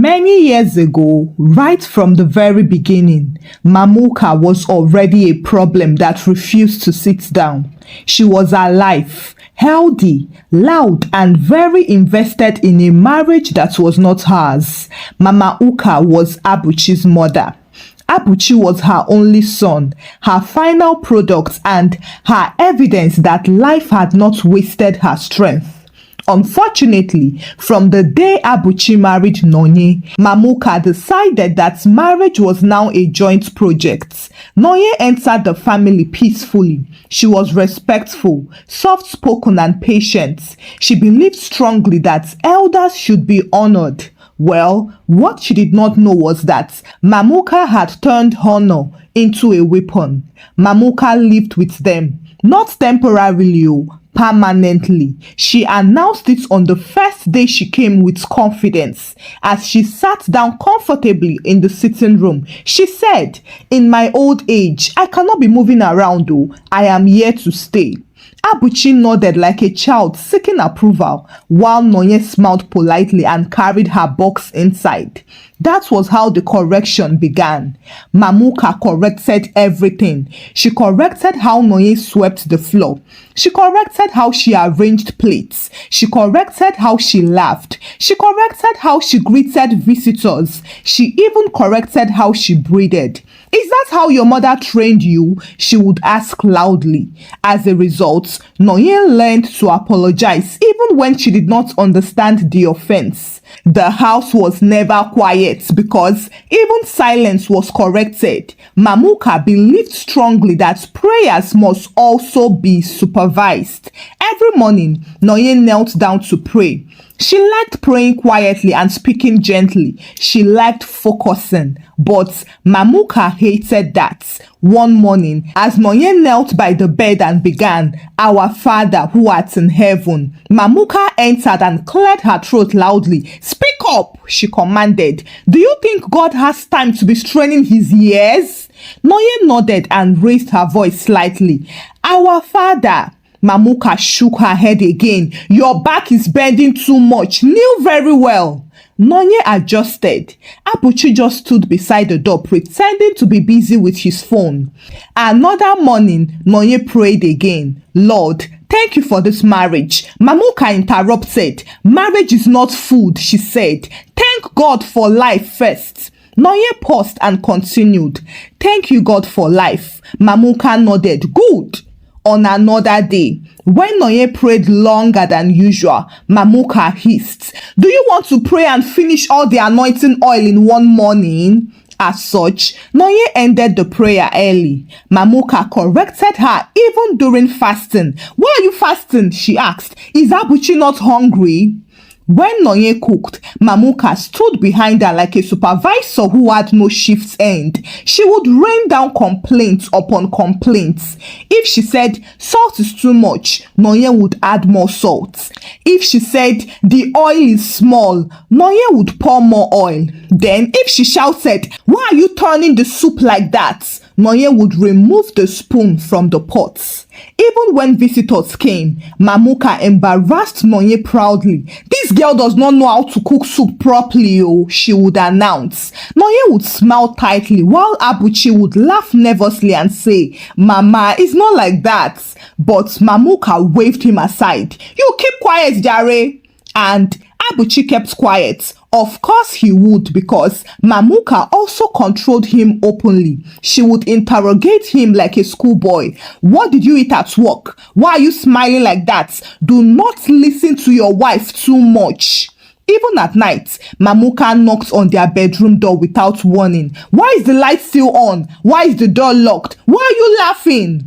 Many years ago, right from the very beginning, Mamuka was already a problem that refused to sit down. She was alive, healthy, loud, and very invested in a marriage that was not hers. Mama Uka was Abuchi's mother. Abuchi was her only son, her final product, and her evidence that life had not wasted her strength. Unfortunately, from the day Abuchi married Nonye, Mamuka decided that marriage was now a joint project. Nonye entered the family peacefully. She was respectful, soft-spoken, and patient. She believed strongly that elders should be honored. Well, what she did not know was that Mamuka had turned honor into a weapon. Mamuka lived with them, not temporarily, permanently. She announced it on the first day she came with confidence. As she sat down comfortably in the sitting room, she said, "In my old age, I cannot be moving around though. I am here to stay." Abuchi nodded like a child seeking approval, while Nonye smiled politely and carried her box inside. That was how the correction began. Mamuka corrected everything. She corrected how Nonye swept the floor. She corrected how she arranged plates. She corrected how she laughed. She corrected how she greeted visitors. She even corrected how she breathed. "Is that how your mother trained you?" she would ask loudly. As a result, Nonye learned to apologize even when she did not understand the offense. The house was never quiet because even silence was corrected. Mamuka believed strongly that prayers must also be supervised. Every morning, Nonye knelt down to pray. She liked praying quietly and speaking gently. She liked focusing, but Mamuka hated that. One morning, as Nonye knelt by the bed and began, "Our Father who art in heaven," Mamuka entered and cleared her throat loudly. "Speak up," she commanded. "Do you think God has time to be straining his ears?" Nonye nodded and raised her voice slightly. "Our Father." Mamuka shook her head again. "Your back is bending too much. Kneel very well." Nonye adjusted. Abuchi just stood beside the door pretending to be busy with his phone. Another morning, Nonye prayed again. "Lord, thank you for this marriage." Mamuka interrupted. "Marriage is not food," she said. "Thank God for life first." Nonye paused and continued. "Thank you, God, for life." Mamuka nodded. "Good." On another day, when Nonye prayed longer than usual, Mamuka hissed, "Do you want to pray and finish all the anointing oil in one morning?" As such, Nonye ended the prayer early. Mamuka corrected her even during fasting. "Why are you fasting?" she asked. "Is Abuchi not hungry?" When Nonye cooked, Mamuka stood behind her like a supervisor who had no shift end. She would rain down complaints upon complaints. If she said salt is too much, Nonye would add more salt. If she said the oil is small, Nonye would pour more oil. Then if she shouted, "Why are you turning the soup like that?" Nonye would remove the spoon from the pot. Even when visitors came, Mamuka embarrassed Nonye proudly. "This girl does not know how to cook soup properly," she would announce. Nonye would smile tightly while Abuchi would laugh nervously and say, "Mama, it's not like that." But Mamuka waved him aside. "You keep quiet, Jare." And Abuchi kept quiet. Of course he would, because Mamuka also controlled him openly. She would interrogate him like a schoolboy. "What did you eat at work? Why are you smiling like that? Do not listen to your wife too much." Even at night, Mamuka knocked on their bedroom door without warning. "Why is the light still on? Why is the door locked? Why are you laughing?"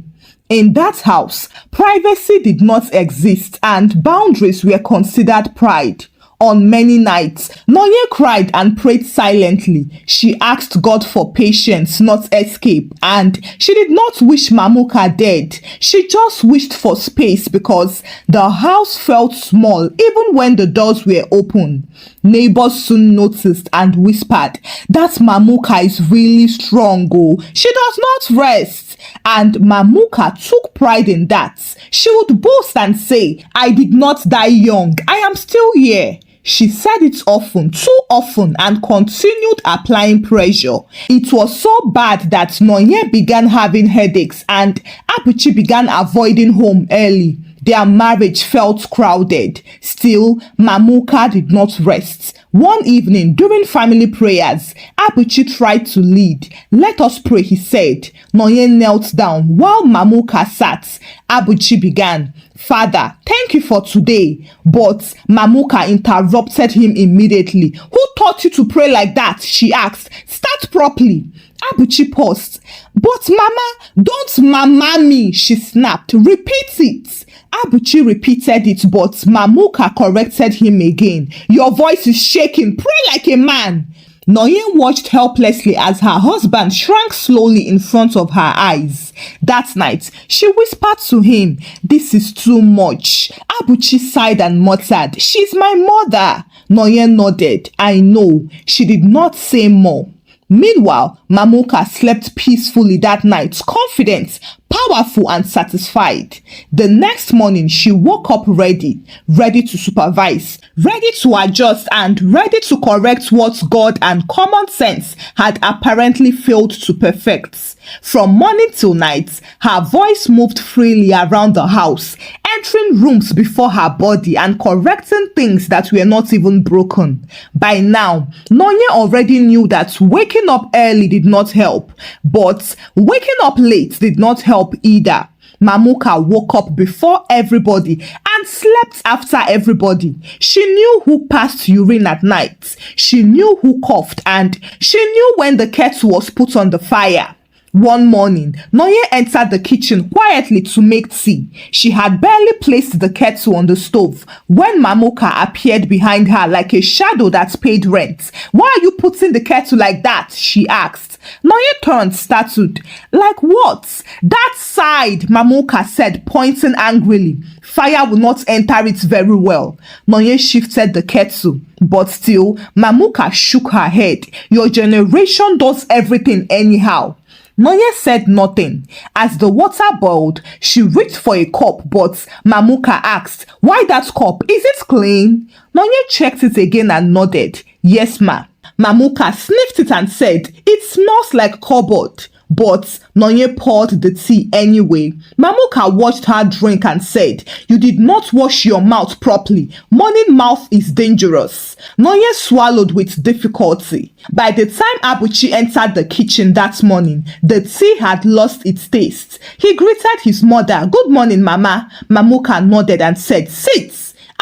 In that house, privacy did not exist and boundaries were considered pride. On many nights, Nonye cried and prayed silently. She asked God for patience, not escape, and she did not wish Mamuka dead. She just wished for space because the house felt small even when the doors were open. Neighbors soon noticed and whispered, "That Mamuka is really strong, oh. She does not rest." And Mamuka took pride in that. She would boast and say, "I did not die young. I am still here." She said it often, too often, and continued applying pressure. It was so bad that Nonye began having headaches and Abuchi began avoiding home early. Their marriage felt crowded. Still, Mamuka did not rest. One evening, during family prayers, Abuchi tried to lead. "Let us pray," he said. Nonye knelt down. While Mamuka sat, Abuchi began, "Father, thank you for today." But Mamuka interrupted him immediately. "Who taught you to pray like that?" she asked. "Start properly." Abuchi paused. "But Mama, don't mama me," she snapped. "Repeat it." Abuchi repeated it, but Mamuka corrected him again. "Your voice is shaking. Pray like a man." Nonye watched helplessly as her husband shrank slowly in front of her eyes. That night, she whispered to him, "This is too much." Abuchi sighed and muttered, "She's my mother." Nonye nodded. "I know." She did not say more. Meanwhile, Mamuka slept peacefully that night, confident, powerful, and satisfied. The next morning, she woke up ready to supervise, ready to adjust, and ready to correct what God and common sense had apparently failed to perfect. From morning till night, her voice moved freely around the house, entering rooms before her body and correcting things that were not even broken. By now, Nonye already knew that waking up early did not help, but waking up late did not help either. Mamuka woke up before everybody and slept after everybody. She knew who passed urine at night. She knew who coughed, and she knew when the kettle was put on the fire. One morning, Nonye entered the kitchen quietly to make tea. She had barely placed the kettle on the stove when Mamuka appeared behind her like a shadow that paid rent. "Why are you putting the kettle like that?" she asked. Nonye turned, startled. "Like what?" "That side," Mamuka said, pointing angrily. "Fire will not enter it very well." Nonye shifted the kettle, but still, Mamuka shook her head. "Your generation does everything anyhow." Nonye said nothing. As the water boiled, she reached for a cup, but Mamuka asked, "Why that cup? Is it clean?" Nonye checked it again and nodded. "Yes, ma." Mamuka sniffed it and said, "It smells like cupboard." But Nonye poured the tea anyway. Mamuka watched her drink and said, "You did not wash your mouth properly. Morning mouth is dangerous." Nonye swallowed with difficulty. By the time Abuchi entered the kitchen that morning, the tea had lost its taste. He greeted his mother. "Good morning, Mama." Mamuka nodded and said, "Sit."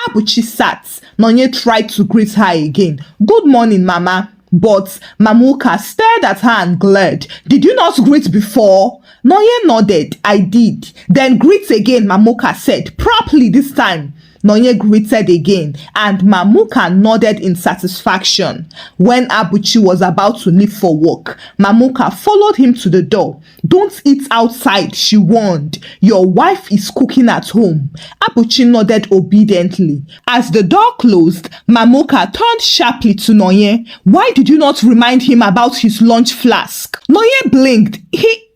Abuchi sat. Nonye tried to greet her again. "Good morning, Mama." But Mamuka stared at her and glared. "Did you not greet before?" Nonye nodded. "I did." "Then greet again," Mamuka said. "Properly this time." Nonye greeted again, and Mamuka nodded in satisfaction. When Abuchi was about to leave for work, Mamuka followed him to the door. "Don't eat outside," she warned. "Your wife is cooking at home." Abuchi nodded obediently. As the door closed, Mamuka turned sharply to Nonye. "Why did you not remind him about his lunch flask?" Nonye blinked.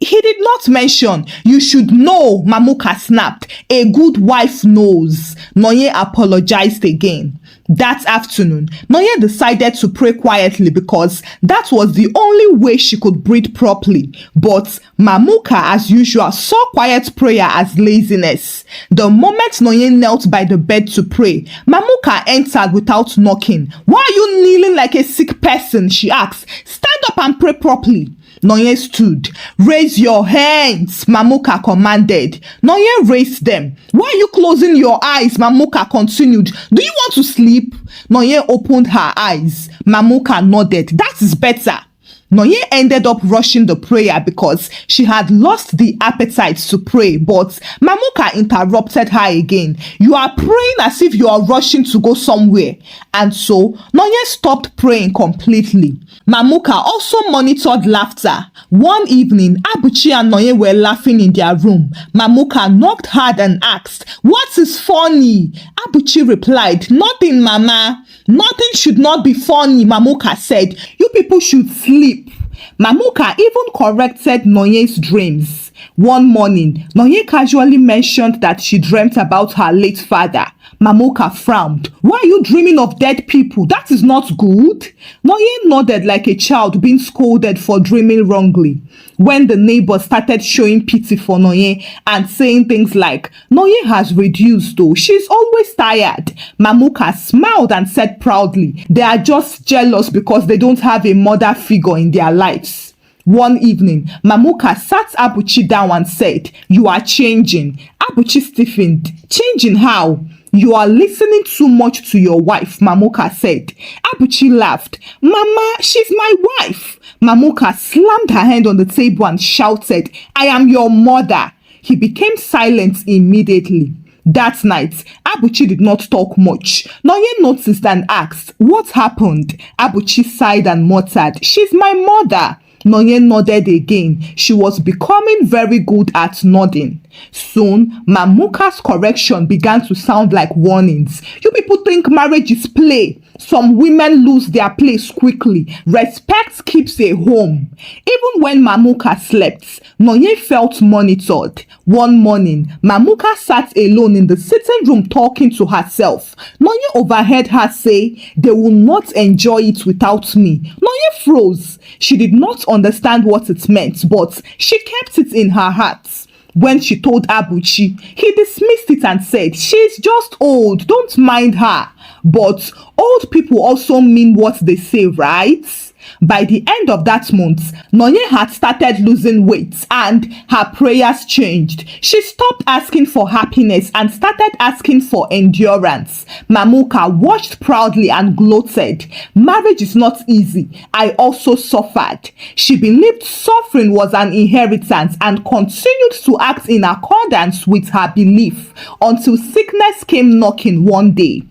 He did not mention. "You should know," Mamuka snapped. "A good wife knows." Nonye apologized again. That afternoon, Nonye decided to pray quietly because that was the only way she could breathe properly. But Mamuka, as usual, saw quiet prayer as laziness. The moment Nonye knelt by the bed to pray, Mamuka entered without knocking. "Why are you kneeling like a sick person?" she asked. "Stand up and pray properly." Nonye stood. "Raise your hands," Mamuka commanded. Nonye raised them. "Why are you closing your eyes?" Mamuka continued. "Do you want to sleep?" Nonye opened her eyes. Mamuka nodded. "That is better." Nonye ended up rushing the prayer because she had lost the appetite to pray, but Mamuka interrupted her again. "You are praying as if you are rushing to go somewhere." And so Nonye stopped praying completely. Mamuka also monitored laughter. One evening, Abuchi and Nonye were laughing in their room. Mamuka knocked hard and asked, "What is funny?" Abuchi replied, "Nothing, Mama." "Nothing should not be funny," Mamuka said. "You people should sleep." Mamuka even corrected Nonye's dreams. One morning, Nonye casually mentioned that she dreamt about her late father. Mamuka frowned. Why are you dreaming of dead people? That is not good. Nonye nodded like a child being scolded for dreaming wrongly. When the neighbors started showing pity for Nonye and saying things like, Nonye has reduced though, she's always tired, Mamuka smiled and said proudly, they are just jealous because they don't have a mother figure in their lives. One evening, Mamuka sat Abuchi down and said, you are changing. Abuchi stiffened. Changing how? You are listening too much to your wife, Mamuka said. Abuchi laughed. Mama, she's my wife. Mamuka slammed her hand on the table and shouted, I am your mother. He became silent immediately. That night, Abuchi did not talk much. Nonye noticed and asked, what happened? Abuchi sighed and muttered, she's my mother. Nonye nodded again. She was becoming very good at nodding. Soon, Mamuka's correction began to sound like warnings. You people think marriage is play. Some women lose their place quickly. Respect keeps a home. Even when Mamuka slept, Nonye felt monitored. One morning, Mamuka sat alone in the sitting room talking to herself. Nonye overheard her say, they will not enjoy it without me. Nonye froze. She did not understand what it meant, but she kept it in her heart. When she told Abuchi, he dismissed it and said, she's just old, don't mind her. But old people also mean what they say, right? By the end of that month, Nonye had started losing weight and her prayers changed. She stopped asking for happiness and started asking for endurance. Mamuka watched proudly and gloated. Marriage is not easy. I also suffered. She believed suffering was an inheritance and continued to act in accordance with her belief until sickness came knocking one day.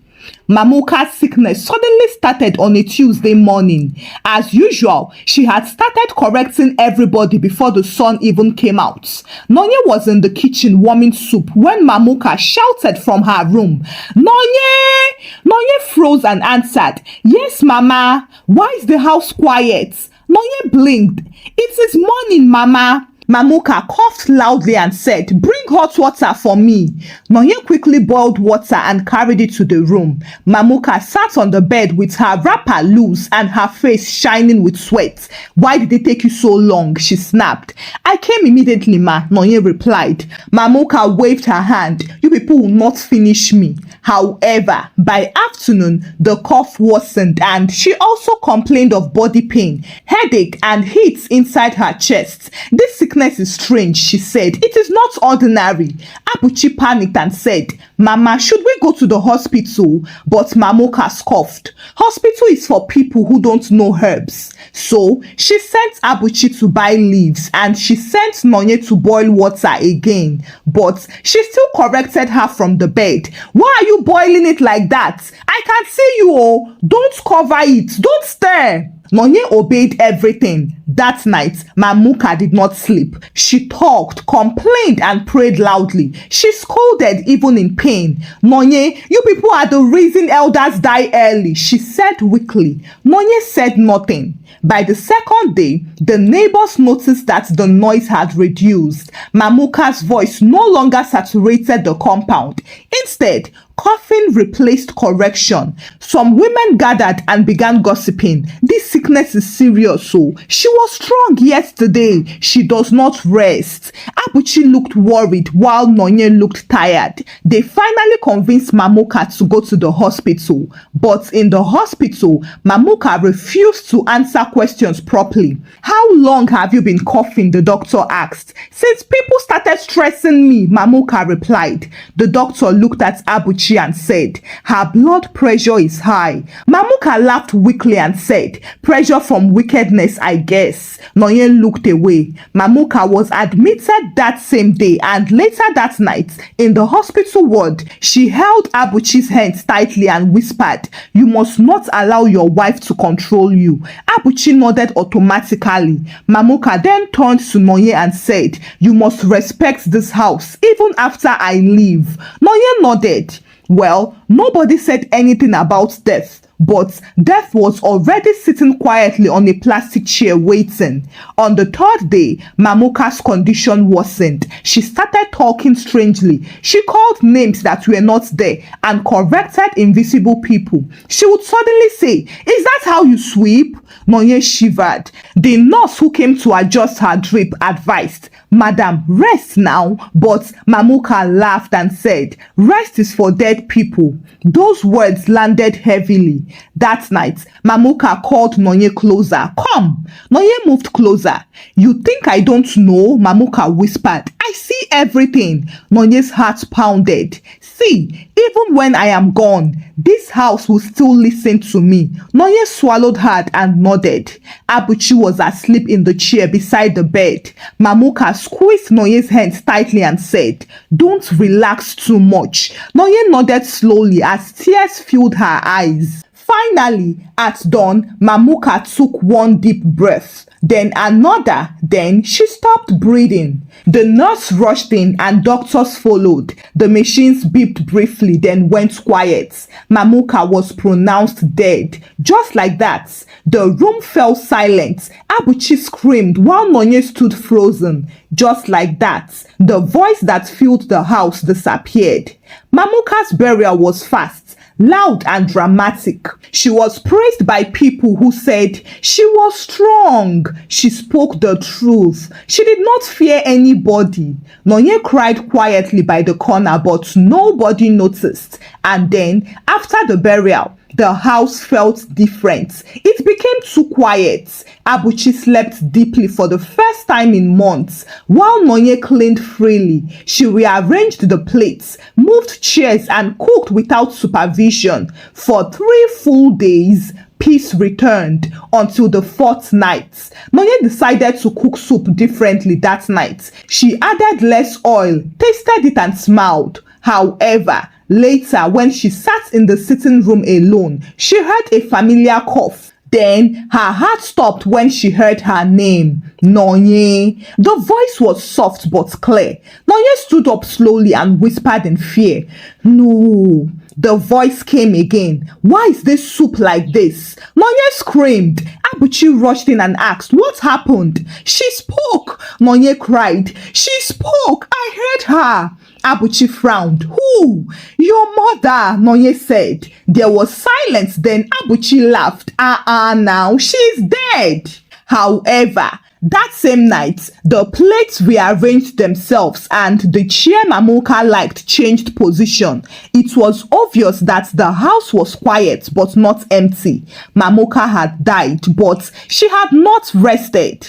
Mamuka's sickness suddenly started on a Tuesday morning. As usual, she had started correcting everybody before the sun even came out. Nonye was in the kitchen warming soup when Mamuka shouted from her room, Nonye! Nonye froze and answered, yes, Mama. Why is the house quiet? Nonye blinked. It is morning, Mama. Mamuka coughed loudly and said, bring hot water for me. Nonye quickly boiled water and carried it to the room. Mamuka sat on the bed with her wrapper loose and her face shining with sweat. Why did it take you so long? She snapped. I came immediately, ma, Nonye replied. Mamuka waved her hand. You people will not finish me. However, by afternoon, the cough worsened and she also complained of body pain, headache, and heat inside her chest. This sickness is strange, she said. It is not ordinary. Abuchi panicked and said, Mama, should we go to the hospital? But Mamuka scoffed. Hospital is for people who don't know herbs. So she sent Abuchi to buy leaves and she sent Nonye to boil water again. But she still corrected her from the bed. Why are you boiling it like that? I can see you, oh. Don't cover it. Don't stir. Nonye obeyed everything. That night, Mamuka did not sleep. She talked, complained, and prayed loudly. She scolded even in pain. Nonye, you people are the reason elders die early, she said weakly. Nonye said nothing. By the second day, the neighbors noticed that the noise had reduced. Mamuka's voice no longer saturated the compound. Instead, coughing replaced correction. Some women gathered and began gossiping. This sickness is serious, so she was strong yesterday. She does not rest. Abuchi looked worried while Nonye looked tired. They finally convinced Mamuka to go to the hospital. But in the hospital, Mamuka refused to answer questions properly. How long have you been coughing? The doctor asked. Since people started stressing me, Mamuka replied. The doctor looked at Abuchi and said, her blood pressure is high. Mamuka laughed weakly and said, pressure from wickedness, I guess. Nonye looked away. Mamuka was admitted that same day and later that night in the hospital ward. She held Abuchi's hands tightly and whispered, you must not allow your wife to control you. Abuchi nodded automatically. Mamuka then turned to Nonye and said, you must respect this house even after I leave. Nonye nodded. Well, nobody said anything about death, but death was already sitting quietly on a plastic chair waiting. On the third day, Mamuka's condition worsened. She started talking strangely. She called names that were not there and corrected invisible people. She would suddenly say, "Is that how you sweep?" Nonye shivered. The nurse who came to adjust her drip advised, "Madam, rest now." But Mamuka laughed and said, "Rest is for dead people." Those words landed heavily. That night, Mamuka called Nonye closer. "Come." Nonye moved closer. "You think I don't know?" Mamuka whispered. "I see everything." Nonye's heart pounded. "See, even when I am gone, this house will still listen to me." Nonye swallowed hard and nodded. Abuchi was asleep in the chair beside the bed. Mamuka squeezed Nonye's hands tightly and said, "Don't relax too much." Nonye nodded slowly as tears filled her eyes. Finally, at dawn, Mamuka took one deep breath, then another, then she stopped breathing. The nurse rushed in and doctors followed. The machines beeped briefly, then went quiet. Mamuka was pronounced dead. Just like that, the room fell silent. Abuchi screamed while Nonye stood frozen. Just like that, the voice that filled the house disappeared. Mamuka's burial was fast, loud and dramatic. She was praised by people who said she was strong. She spoke the truth. She did not fear anybody. Nonye cried quietly by the corner, but nobody noticed. And then, after the burial, the house felt different. It became too quiet. Abuchi slept deeply for the first time in months, while Nonye cleaned freely. She rearranged the plates, moved chairs, and cooked without supervision. For 3 full days, peace returned until the 4th night. Nonye decided to cook soup differently that night. She added less oil, tasted it, and smiled. However, later, when she sat in the sitting room alone, she heard a familiar cough. Then her heart stopped when she heard her name, Nonye. The voice was soft but clear. Nonye stood up slowly and whispered in fear, "No." The voice came again. "Why is this soup like this?" Nonye screamed. Abuchi rushed in and asked, "What happened?" "She spoke," Nonye cried. "She spoke. I heard her." Abuchi frowned. "Who?" "Your mother," Nonye said. There was silence, then Abuchi laughed. Now, she's dead." However, that same night, the plates rearranged themselves and the chair Mamuka liked changed position. It was obvious that the house was quiet but not empty. Mamuka had died, but she had not rested.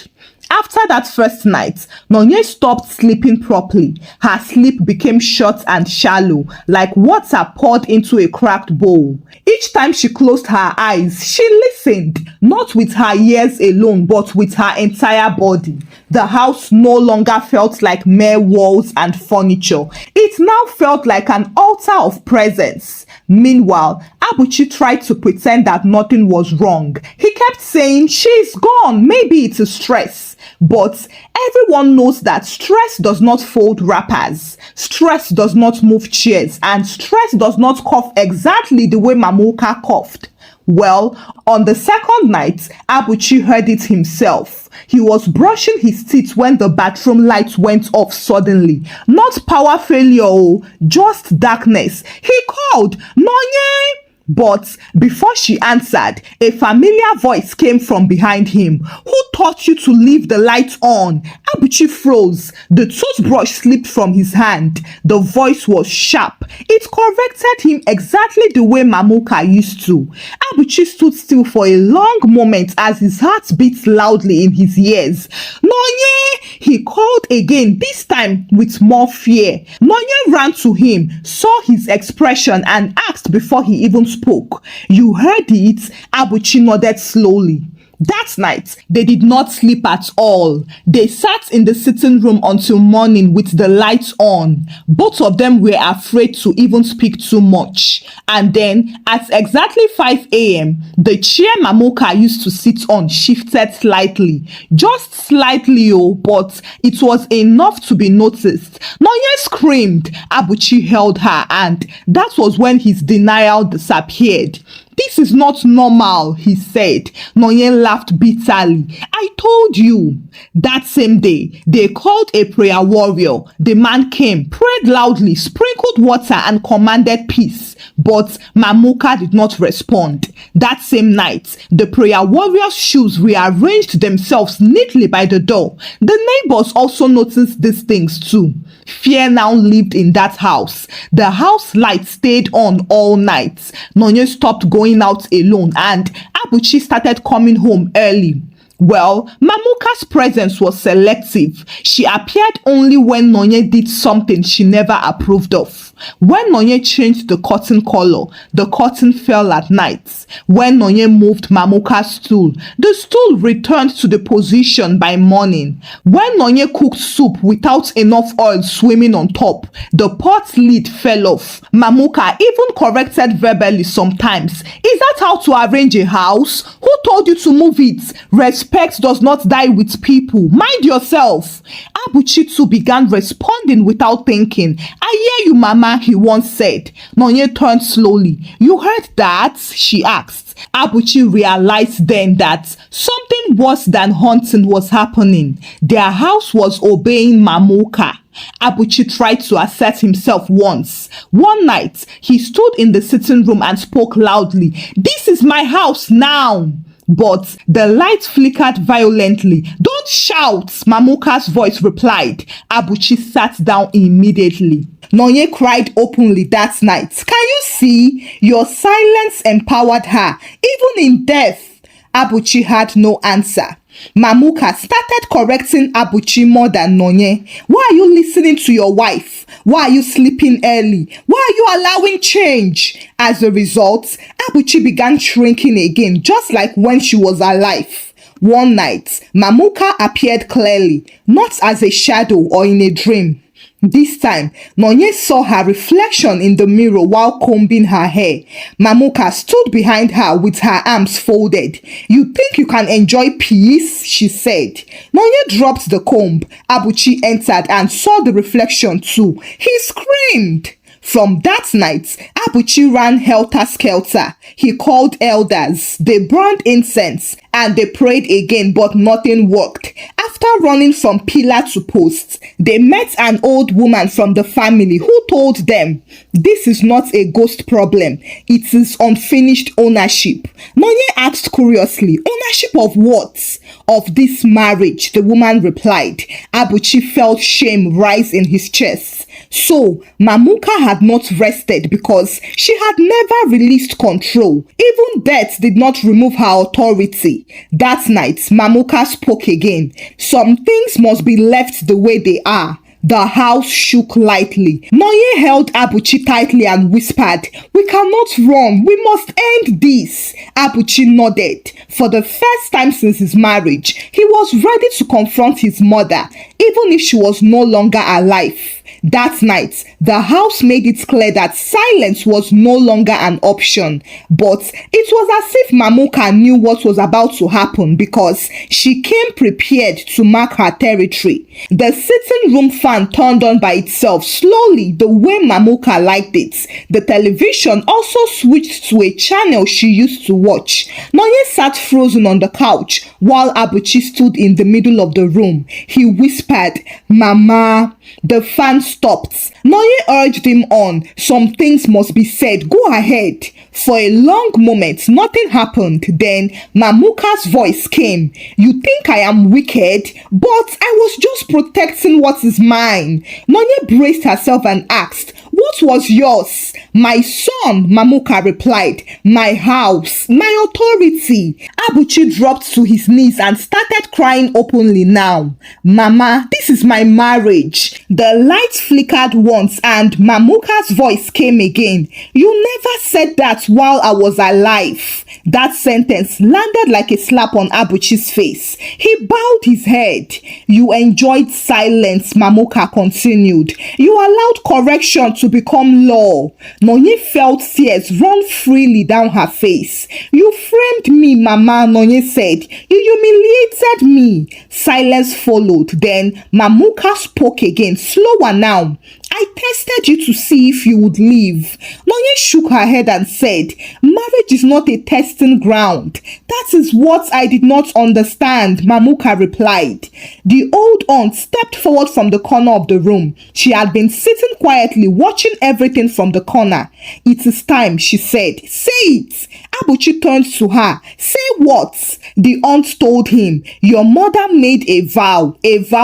After that first night, Nonye stopped sleeping properly. Her sleep became short and shallow, like water poured into a cracked bowl. Each time she closed her eyes, she listened, not with her ears alone, but with her entire body. The house no longer felt like mere walls and furniture. It now felt like an altar of presence. Meanwhile, Abuchi tried to pretend that nothing was wrong. He kept saying, "She's gone, maybe it is stress." But everyone knows that stress does not fold wrappers, stress does not move chairs, and stress does not cough exactly the way Mamuka coughed. Well, on the second night, Abuchi heard it himself. He was brushing his teeth when the bathroom light went off suddenly. Not power failure, just darkness. He called, "Nonye!" But before she answered, a familiar voice came from behind him. "Who taught you to leave the light on?" Abuchi froze. The toothbrush slipped from his hand. The voice was sharp. It corrected him exactly the way Mamuka used to. Abuchi stood still for a long moment as his heart beat loudly in his ears. "Nonye!" he called again, this time with more fear. Nonye ran to him, saw his expression, and asked before he even spoke. "You heard it?" Abuchi nodded slowly. That night, they did not sleep at all. They sat in the sitting room until morning with the lights on. Both of them were afraid to even speak too much. And then, at exactly 5 a.m., the chair Mamuka used to sit on shifted slightly. Just slightly, but it was enough to be noticed. Nonye screamed. Abuchi held her, and that was when his denial disappeared. This is not normal, he said. Nonye laughed bitterly. I told you. That same day, they called a prayer warrior. The man came, prayed loudly, sprinkled water, and commanded peace. But Mamuka did not respond. That same night, the prayer warrior's shoes rearranged themselves neatly by the door. The neighbors also noticed these things too. Fear now lived in that house. The house light stayed on all night. Nonye stopped going out alone and Abuchi started coming home early. Well, Mamuka's presence was selective. She appeared only when Nonye did something she never approved of. When Nonye changed the curtain color, the curtain fell at night. When Nonye moved Mamuka's stool, the stool returned to the position by morning. When Nonye cooked soup without enough oil swimming on top, the pot lid fell off. Mamuka even corrected verbally sometimes. Is that how to arrange a house? Who told you to move it? Respect does not die with people. Mind yourself. Abuchi too began responding without thinking. I hear you, Mama, he once said. Nonye turned slowly. You heard that? She asked. Abuchi realized then that something worse than hunting was happening. Their house was obeying Mamuka. Abuchi tried to assert himself once. One night, he stood in the sitting room and spoke loudly. This is my house now. But the light flickered violently. Don't shout, Mamuka's voice replied. Abuchi sat down immediately. Nonye cried openly that night. Can you see? Your silence empowered her. Even in death, Abuchi had no answer. Mamuka started correcting Abuchi more than Nonye. Why are you listening to your wife? Why are you sleeping early? Why are you allowing change? As a result, Abuchi began shrinking again, just like when she was alive. One night, Mamuka appeared clearly, not as a shadow or in a dream. This time, Nonye saw her reflection in the mirror while combing her hair. Mamuka stood behind her with her arms folded. You think you can enjoy peace? She said. Nonye dropped the comb. Abuchi entered and saw the reflection too. He screamed. From that night, Abuchi ran helter-skelter. He called elders. They burned incense and they prayed again, but nothing worked. After running from pillar to post, they met an old woman from the family who told them, this is not a ghost problem. It is unfinished ownership. Nonye asked curiously, ownership of what? Of this marriage, the woman replied. Abuchi felt shame rise in his chest. So, Mamuka had not rested because she had never released control. Even death did not remove her authority. That night, Mamuka spoke again. Some things must be left the way they are. The house shook lightly. Nonye held Abuchi tightly and whispered, we cannot run. We must end this. Abuchi nodded. For the first time since his marriage, he was ready to confront his mother, even if she was no longer alive. That night, the house made it clear that silence was no longer an option. But it was as if Mamuka knew what was about to happen because she came prepared to mark her territory. The sitting room fan turned on by itself slowly the way Mamuka liked it. The television also switched to a channel she used to watch. Nonye sat frozen on the couch while Abuchi stood in the middle of the room. He whispered, Mama. The fan stopped. Nonye urged him on. Some things must be said. Go ahead. For a long moment, nothing happened. Then Mamuka's voice came. You think I am wicked? But I was just protecting what is mine. Nonye braced herself and asked, what was yours? My son, Mamuka replied. My house, my authority. Abuchi dropped to his knees and started crying openly now. Mama, this is my marriage. The lights flickered once and Mamuka's voice came again. You never said that while I was alive. That sentence landed like a slap on Abuchi's face. He bowed his head. You enjoyed silence, Mamuka continued. You allowed correction to become law. Nonye felt tears run freely down her face. You framed me, Mama, Nonye said. You humiliated me. Silence followed. Then Mamuka spoke again, slower now. I tested you to see if you would leave. Nonye shook her head and said, marriage is not a testing ground. That is what I did not understand, Mamuka replied. The old aunt stepped forward from the corner of the room. She had been sitting quietly watching everything from the corner. It is time, she said. Say it. Abuchi turned to her. Say what? The aunt told him, your mother made a vow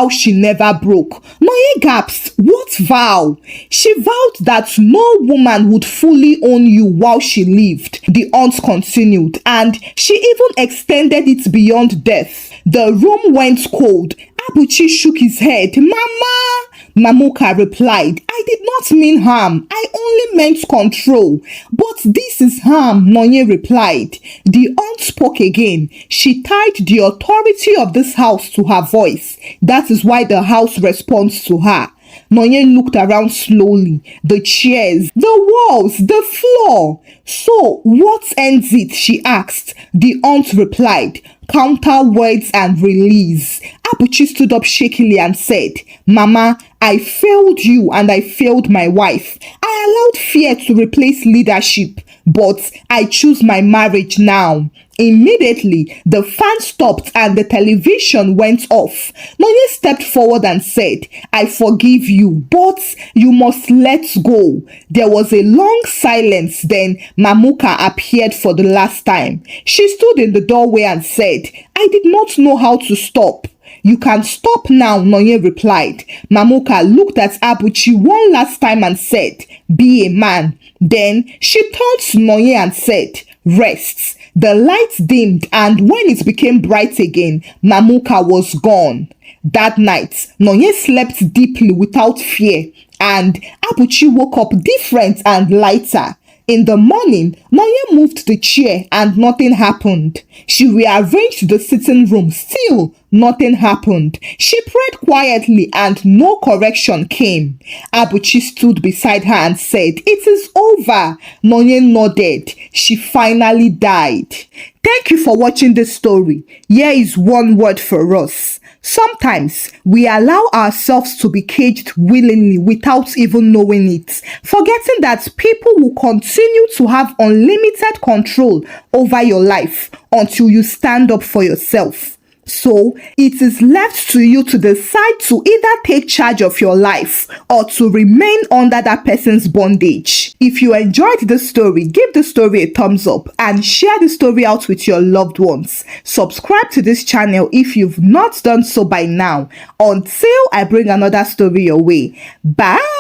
she never broke. Noye gasped, what vow? She vowed that no woman would fully own you while she lived, the aunt continued, and she even extended it beyond death. The room went cold. Abuchi shook his head. Mama! Mamuka replied, I did not mean harm. I only meant control. But this is harm, Nonye replied. The aunt spoke again. She tied the authority of this house to her voice. That is why the house responds to her. Nonye looked around slowly. The chairs, the walls, the floor. So, what ends it? She asked. The aunt replied, counter words and release. Abuchi stood up shakily and said, Mama, I failed you and I failed my wife. I allowed fear to replace leadership, but I choose my marriage now. Immediately, the fan stopped and the television went off. Nonye stepped forward and said, I forgive you, but you must let go. There was a long silence. Then Mamuka appeared for the last time. She stood in the doorway and said, I did not know how to stop. You can stop now, Nonye replied. Mamuka looked at Abuchi one last time and said, be a man. Then she turned to Nonye and said, rest. The lights dimmed, and when it became bright again, Mamuka was gone. That night, Nonye slept deeply without fear, and Abuchi woke up different and lighter. In the morning, Nonye moved the chair and nothing happened. She rearranged the sitting room. Still, nothing happened. She prayed quietly and no correction came. Abuchi stood beside her and said, it is over. Nonye nodded. She finally died. Thank you for watching this story. Here is one word for us. Sometimes we allow ourselves to be caged willingly without even knowing it, forgetting that people will continue to have unlimited control over your life until you stand up for yourself. So, it is left to you to decide to either take charge of your life or to remain under that person's bondage. If you enjoyed this story, give the story a thumbs up and share the story out with your loved ones. Subscribe to this channel if you've not done so by now. Until I bring another story your way. Bye!